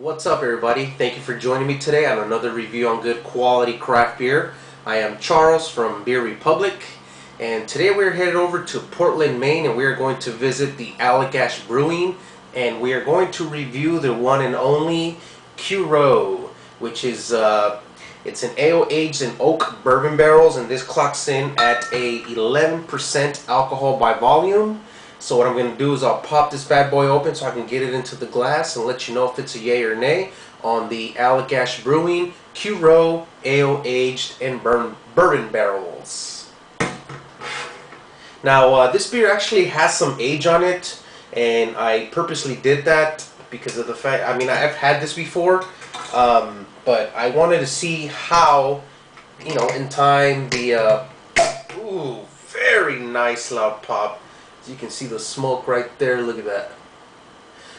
What's up, everybody? Thank you for joining me today on another review on good quality craft beer. I am Charles from Beer Republic, and today we're headed over to Portland, Maine, and we are going to visit the Allagash Brewing, and we are going to review the one and only Curieux, which is it's an ale aged in oak bourbon barrels, and this clocks in at a 11% alcohol by volume. So what I'm going to do is I'll pop this bad boy open so I can get it into the glass and let you know if it's a yay or nay on the Allagash Brewing Curieux Ale Aged in Bourbon Barrels. Now this beer actually has some age on it, and I purposely did that because of the fact, I mean, I've had this before, but I wanted to see how, you know, in time the, ooh, very nice loud pop. As you can see the smoke right there, look at that.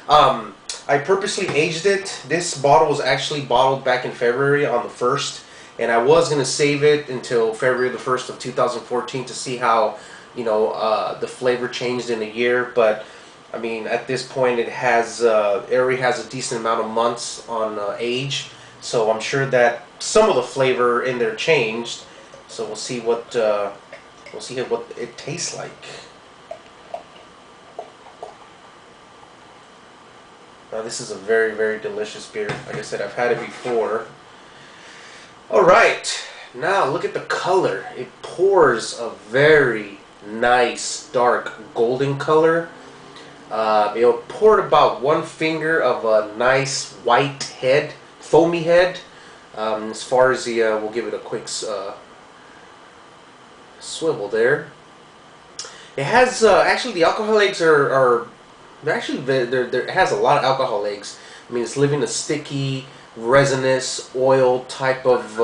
I purposely aged it. This bottle was actually bottled back in February on the 1st, and I was going to save it until February the 1st of 2014 to see how, you know, the flavor changed in a year. But I mean, at this point it has, it already has a decent amount of months on age, so I'm sure that some of the flavor in there changed. So we'll see what it tastes like. Now this is a very, very delicious beer. Like I said, I've had it before. Alright, now look at the color. It pours a very nice, dark, golden color. It poured about one finger of a nice white head, foamy head. As far as the, we'll give it a quick swivel there. It has, actually the alcohol legs are it has a lot of alcohol legs. I mean, it's leaving a sticky, resinous oil type of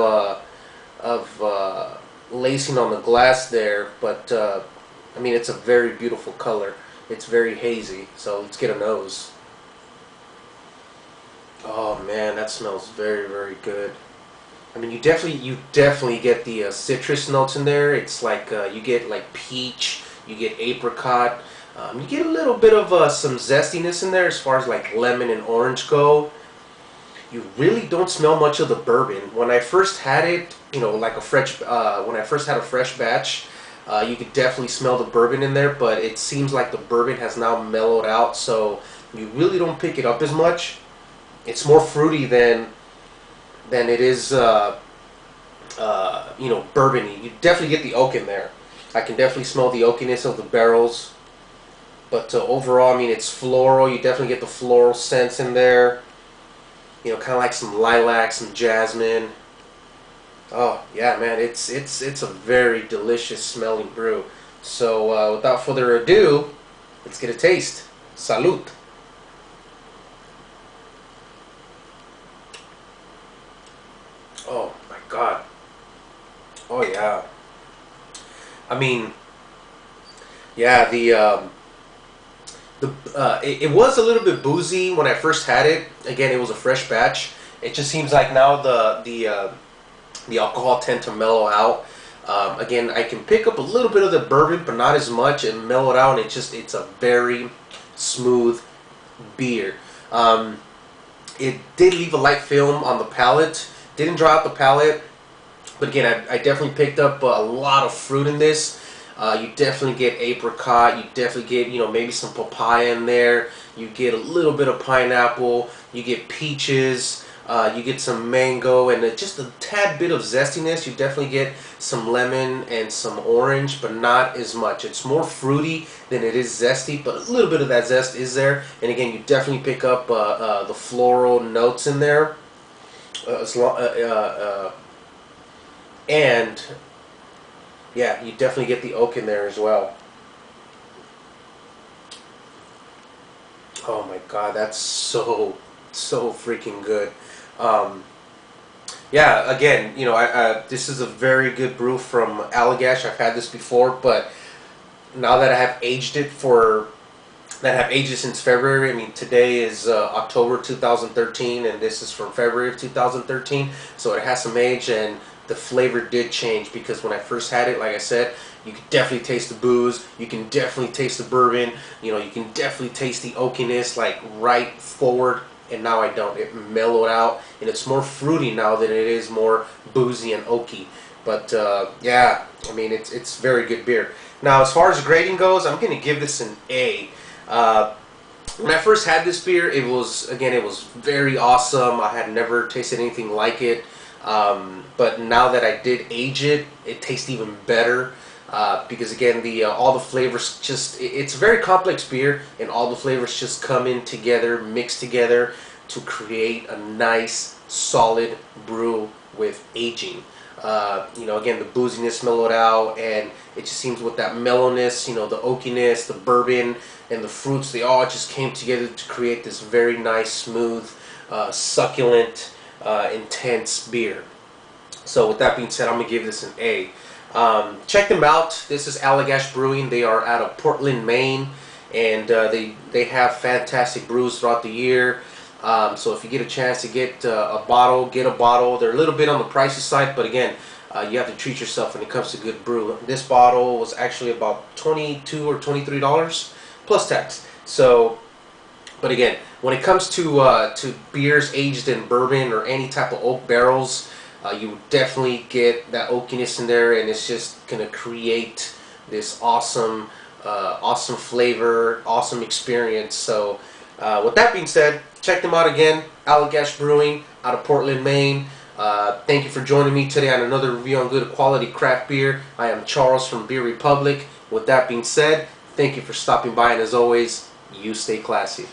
lacing on the glass there. But I mean, it's a very beautiful color. It's very hazy. So let's get a nose. Oh man, that smells very, very good. I mean, you definitely get the citrus notes in there. It's like you get like peach, you get apricot. You get a little bit of some zestiness in there as far as like lemon and orange go. You really don't smell much of the bourbon. When I first had it, you know, like a fresh, when I first had a fresh batch, you could definitely smell the bourbon in there, but it seems like the bourbon has now mellowed out, so you really don't pick it up as much. It's more fruity than it is, you know, bourbony. You definitely get the oak in there. I can definitely smell the oakiness of the barrels. But overall, I mean, it's floral. You definitely get the floral scents in there. You know, kind of like some lilac, some jasmine. Oh yeah, man, it's a very delicious smelling brew. So without further ado, let's get a taste. Salud. Oh my God. Oh yeah. I mean, yeah, it was a little bit boozy when I first had it. Again, it was a fresh batch. It just seems like now the alcohol tend to mellow out. Again, I can pick up a little bit of the bourbon, but not as much, and mellow it out. And it's a very smooth beer. It did leave a light film on the palate. Didn't dry out the palate, but again, I definitely picked up a lot of fruit in this. You definitely get apricot, you definitely get, you know, maybe some papaya in there, you get a little bit of pineapple, you get peaches, you get some mango, and just a tad bit of zestiness. You definitely get some lemon and some orange, but not as much. It's more fruity than it is zesty, but a little bit of that zest is there. And again, you definitely pick up the floral notes in there. And yeah, you definitely get the oak in there as well. Oh my God, that's so freaking good. Yeah, again, you know, this is a very good brew from Allagash. I've had this before, but now that I have aged it since February. I mean, today is October 2013, and this is from February of 2013, so it has some age, and the flavor did change, because when I first had it, like I said, you can definitely taste the booze, you can definitely taste the bourbon, you know, you can definitely taste the oakiness, like right forward and now I don't. It mellowed out, and it's more fruity now than it is more boozy and oaky. But yeah, I mean, it's very good beer. Now, as far as grading goes, I'm going to give this an A. When I first had this beer, it was very awesome. I had never tasted anything like it. But now that I did age it, it tastes even better. Because again, all the flavors it's a very complex beer, and all the flavors just come in together, mixed together to create a nice, solid brew with aging. You know, again, the booziness mellowed out, and it just seems with that mellowness, you know, the oakiness, the bourbon, and the fruits, they all just came together to create this very nice, smooth, succulent, intense beer. So with that being said, I'm going to give this an A. Check them out. This is Allagash Brewing. They are out of Portland, Maine, and they have fantastic brews throughout the year. So if you get a chance to get a bottle, get a bottle. They're a little bit on the pricey side, but again, you have to treat yourself when it comes to good brew. This bottle was actually about $22 or $23 plus tax. So, but again, when it comes to beers aged in bourbon or any type of oak barrels, you definitely get that oakiness in there, and it's just gonna create this awesome, awesome flavor, awesome experience. So, with that being said, check them out again. Allagash Brewing out of Portland, Maine. Thank you for joining me today on another review on good quality craft beer. I am Charles from Beer Republic. With that being said, thank you for stopping by, and as always, you stay classy.